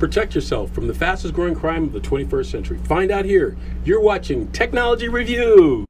Protect yourself from the fastest growing crime of the 21st century. Find out here. You're watching Technology Review.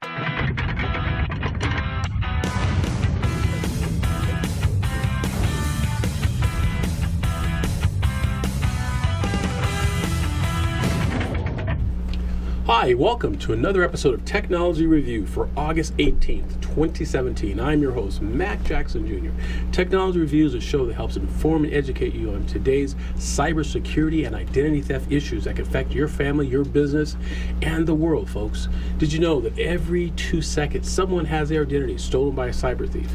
Hi, welcome to another episode of Technology Review for August 18th, 2017. I'm your host, Mac Jackson Jr. Technology Review is a show that helps inform and educate you on today's cybersecurity and identity theft issues that can affect your family, your business, and the world, folks. Did you know that every 2 seconds someone has their identity stolen by a cyber thief?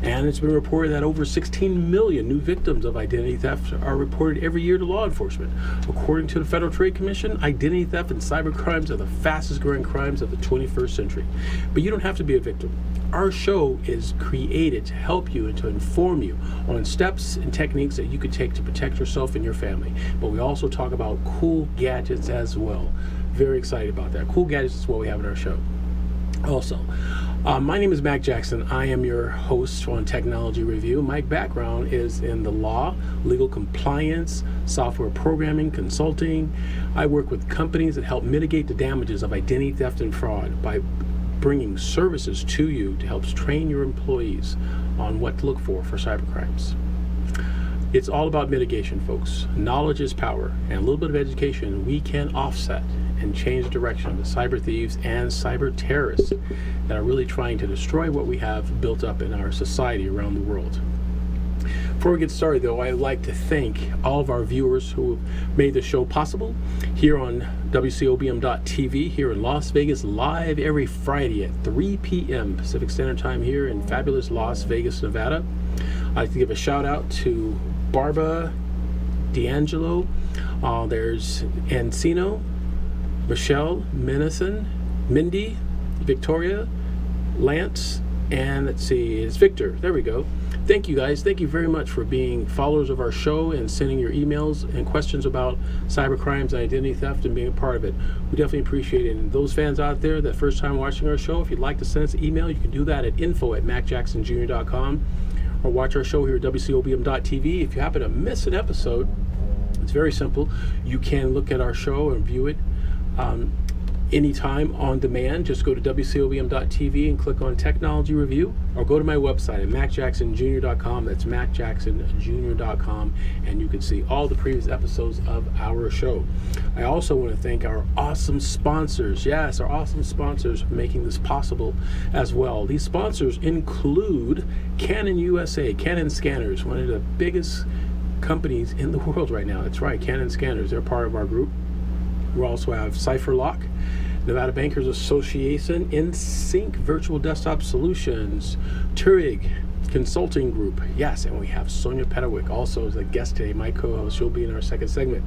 And it's been reported that over 16 million new victims of identity theft are reported every year to law enforcement. According to the Federal Trade Commission, identity theft and cyber crimes are the fastest growing crimes of the 21st century. But you don't have to be a victim. Our show is created to help you and to inform you on steps and techniques that you could take to protect yourself and your family. But we also talk about cool gadgets as well. Very excited about that. Cool gadgets is what we have in our show. Also, my name is Mac Jackson. I am your host on Technology Review. My background is in the law, legal compliance, software programming, consulting. I work with companies that help mitigate the damages of identity theft and fraud by bringing services to you to help train your employees on what to look for cybercrimes. It's all about mitigation, folks. Knowledge is power, and a little bit of education, we can offset and change the direction of the cyber thieves and cyber terrorists that are really trying to destroy what we have built up in our society around the world. Before we get started, though, I'd like to thank all of our viewers who made the show possible here on WCOBM.TV here in Las Vegas, live every Friday at 3 p.m. Pacific Standard Time here in fabulous Las Vegas, Nevada. I'd like to give a shout out to Barbara D'Angelo, there's Encino, Michelle, Menison, Mindy, Victoria, Lance, and let's see, it's Victor. There we go. Thank you guys. Thank you very much for being followers of our show and sending your emails and questions about cyber crimes and identity theft and being a part of it. We definitely appreciate it. And those fans out there that first time watching our show, if you'd like to send us an email, you can do that at info@macjacksonjr.com or watch our show here at WCOBM.TV. If you happen to miss an episode, it's very simple. You can look at our show and view it anytime on demand. Just go to WCOBM.TV and click on Technology Review, or go to my website at MacJacksonJr.com. That's MacJacksonJr.com, and you can see all the previous episodes of our show. I also want to thank our awesome sponsors. Yes, our awesome sponsors for making this possible as well. These sponsors include Canon USA, Canon Scanners, one of the biggest companies in the world right now. That's right, Canon Scanners. They're part of our group. We also have CipherLock, Nevada Bankers Association, InSync Virtual Desktop Solutions, Turig Consulting Group. Yes, and we have Sonia Pedowick also as a guest today, my co-host. She'll be in our second segment.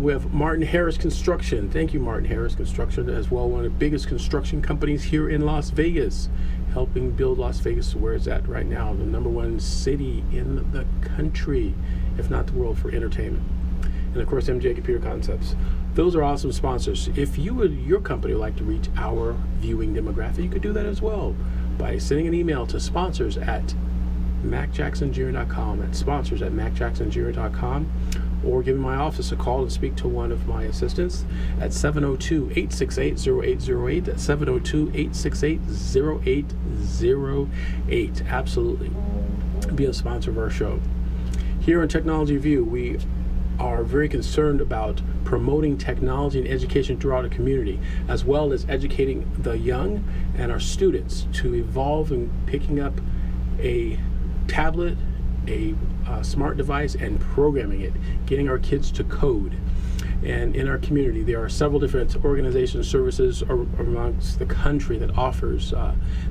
We have Martin Harris Construction. Thank you, Martin Harris Construction, as well, one of the biggest construction companies here in Las Vegas, helping build Las Vegas to where it's at right now, the #1 city in the country, if not the world, for entertainment. And of course, MJ Computer Concepts. Those are awesome sponsors. If your company would like to reach our viewing demographic, you could do that as well by sending an email to sponsors@MacJacksonJr.com. That's sponsors@MacJacksonJr.com, or giving my office a call and speak to one of my assistants at 702-868-0808. That's 702-868-0808. Absolutely. Be a sponsor of our show. Here on Technology Review, we are very concerned about promoting technology and education throughout the community, as well as educating the young and our students to evolve in picking up a tablet, a smart device, and programming it, getting our kids to code. And in our community, there are several different organizations, services amongst the country that offers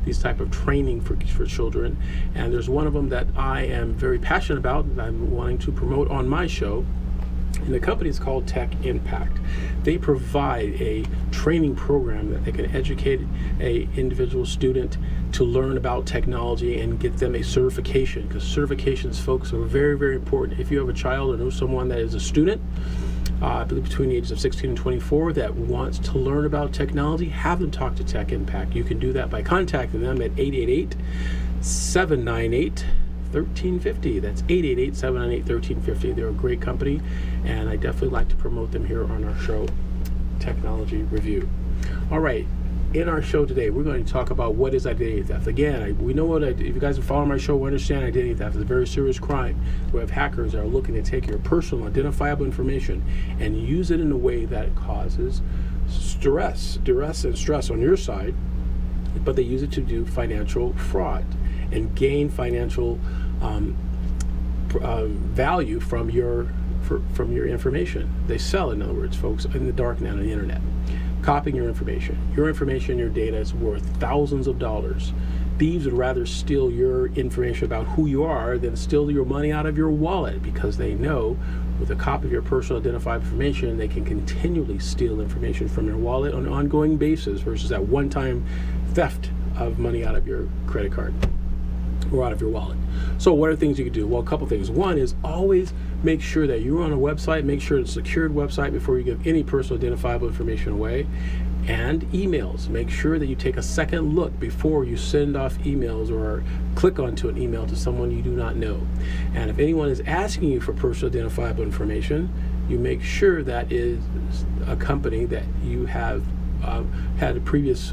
these type of training for children. And there's one of them that I am very passionate about, that I'm wanting to promote on my show. And the company is called Tech Impact. They provide a training program that they can educate a individual student to learn about technology and get them a certification, because certifications, folks, are very, very important. If you have a child or know someone that is a student, I believe between the ages of 16 and 24, that wants to learn about technology, have them talk to Tech Impact. You can do that by contacting them at 888-798 1350. That's 888-798-1350. They're a great company, and I definitely like to promote them here on our show, Technology Review. All right. In our show today, we're going to talk about what is identity theft. Again, we know if you guys are following my show, we understand identity theft is a very serious crime. We have hackers that are looking to take your personal identifiable information and use it in a way that causes duress and stress on your side, but they use it to do financial fraud and gain financial value from your information. They sell, in other words, folks, in the dark net on the internet. Copying your information, your data is worth thousands of dollars. Thieves would rather steal your information about who you are than steal your money out of your wallet, because they know with a copy of your personal identifiable information, they can continually steal information from your wallet on an ongoing basis versus that one-time theft of money out of your credit card or out of your wallet. So what are things you can do? Well, a couple things. One is always make sure that you're on a website, make sure it's a secured website before you give any personal identifiable information away. And emails, make sure that you take a second look before you send off emails or click onto an email to someone you do not know. And if anyone is asking you for personal identifiable information, you make sure that is a company that you have had a previous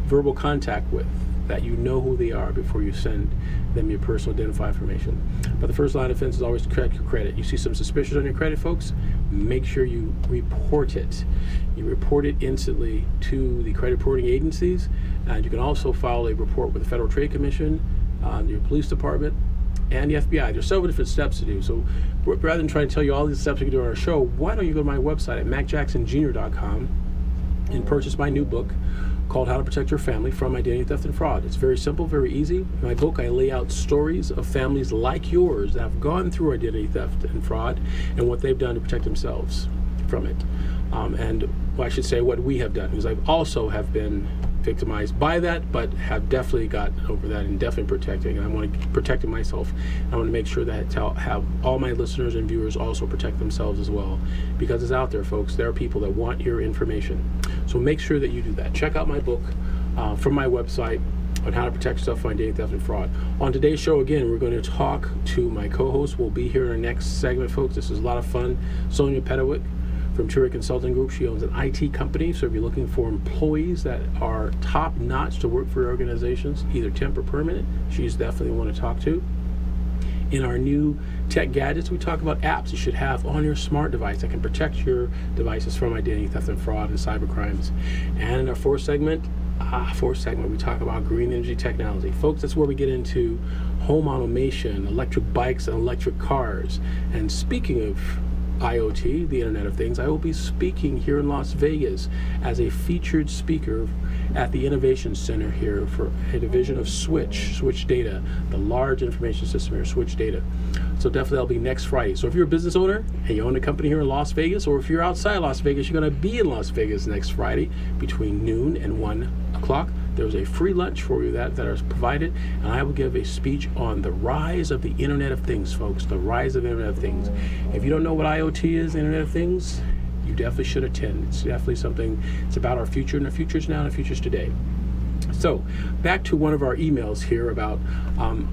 verbal contact with, that you know who they are before you send them your personal identifiable information. But the first line of defense is always check your credit. You see some suspicion on your credit, folks, make sure you report it. You report it instantly to the credit reporting agencies, and you can also file a report with the Federal Trade Commission, your police department, and the FBI. There's several different steps to do. So rather than trying to tell you all these steps you can do on our show, why don't you go to my website at macjacksonjr.com and purchase my new book called How to Protect Your Family from Identity Theft and Fraud. It's very simple, very easy. In my book, I lay out stories of families like yours that have gone through identity theft and fraud and what they've done to protect themselves from it. I should say what we have done, because I also have been victimized by that, but have definitely gotten over that and definitely protecting. And I want to protect myself. I want to make sure that have all my listeners and viewers also protect themselves as well, because it's out there, folks. There are people that want your information. So make sure that you do that. Check out my book from my website on how to protect yourself from identity theft and fraud. On today's show, again, we're going to talk to my co-host. We'll be here in our next segment, folks. This is a lot of fun. Sonia Pedowick from Turi Consulting Group. She owns an IT company, so if you're looking for employees that are top-notch to work for your organizations, either temp or permanent, she's definitely one to talk to. In our new tech gadgets, we talk about apps you should have on your smart device that can protect your devices from identity theft and fraud and cyber crimes. And in our fourth segment, we talk about green energy technology. Folks, that's where we get into home automation, electric bikes, and electric cars. And speaking of IoT, the Internet of Things, I will be speaking here in Las Vegas as a featured speaker at the Innovation Center here for a division of Switch Data, the large information system here, Switch Data. So definitely that'll be next Friday. So if you're a business owner and you own a company here in Las Vegas, or if you're outside Las Vegas, you're going to be in Las Vegas next Friday between noon and 1 o'clock. There's a free lunch for you that is provided, and I will give a speech on the rise of the Internet of Things, folks, the rise of the Internet of Things. If you don't know what IoT is, Internet of Things, you definitely should attend. It's definitely something, it's about our future, and the future's now and the future's today. So, back to one of our emails here about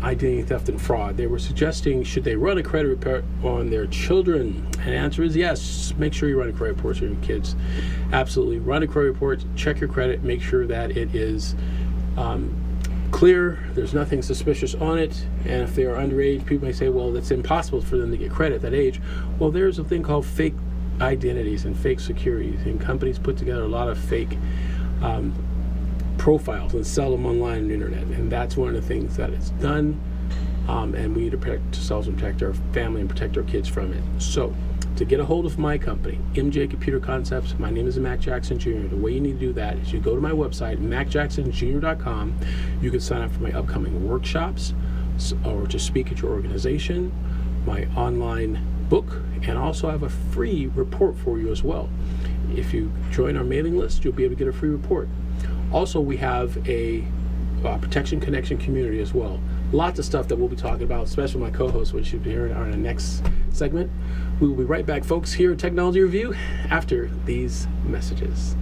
identity theft and fraud. They were suggesting, should they run a credit report on their children? And the answer is yes. Make sure you run a credit report on your kids. Absolutely. Run a credit report, check your credit, make sure that it is clear, there's nothing suspicious on it. And if they are underage, people may say, well, it's impossible for them to get credit at that age. Well, there's a thing called fake identities and fake securities, and companies put together a lot of fake profiles and sell them online on the internet, and that's one of the things that is done, and we need to protect ourselves and protect our family and protect our kids from it. So to get a hold of my company, MJ Computer Concepts, my name is Mac Jackson Jr. The way you need to do that is you go to my website, macjacksonjr.com. You can sign up for my upcoming workshops or to speak at your organization, my online book, and also have a free report for you as well. If you join our mailing list, you'll be able to get a free report. Also, we have a Protection Connection community as well. Lots of stuff that we'll be talking about, especially my co-host, which you'll be hearing on the next segment. We will be right back, folks, here at Technology Review after these messages.